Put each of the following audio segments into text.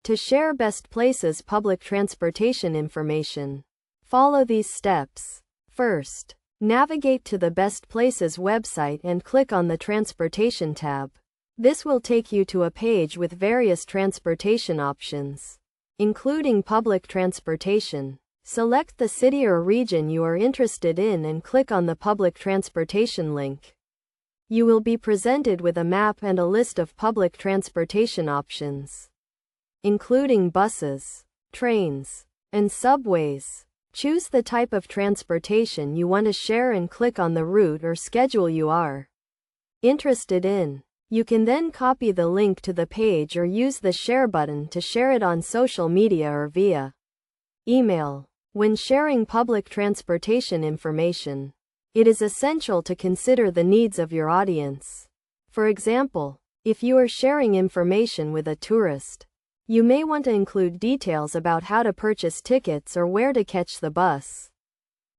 To share best places public transportation information, follow these steps. First, navigate to the Best Places website and click on the Transportation tab. This will take you to a page with various transportation options, including public transportation. Select the city or region you are interested in and click on the public transportation link. You will be presented with a map and a list of public transportation options, including buses, trains, and subways. Choose the type of transportation you want to share and click on the route or schedule you are interested in. You can then copy the link to the page or use the share button to share it on social media or via email. When sharing public transportation information, it is essential to consider the needs of your audience. For example, if you are sharing information with a tourist, you may want to include details about how to purchase tickets or where to catch the bus.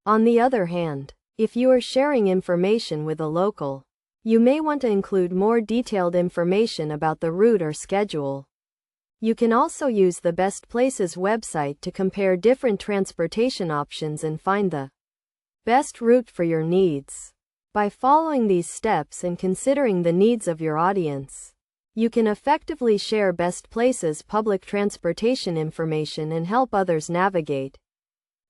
On the other hand, if you are sharing information with a local, you may want to include more detailed information about the route or schedule. You can also use the Best Places website to compare different transportation options and find the best route for your needs. By following these steps and considering the needs of your audience, you can effectively share Best Places public transportation information and help others navigate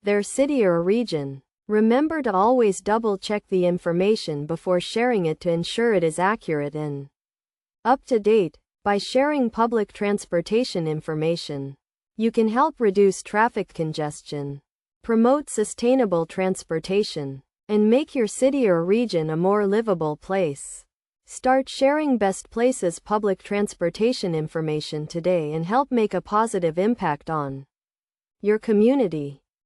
their city or region. Remember to always double-check the information before sharing it to ensure it is accurate and up to date. By sharing public transportation information, you can help reduce traffic congestion, promote sustainable transportation, and make your city or region a more livable place. Start sharing Best Places public transportation information today and help make a positive impact on your community.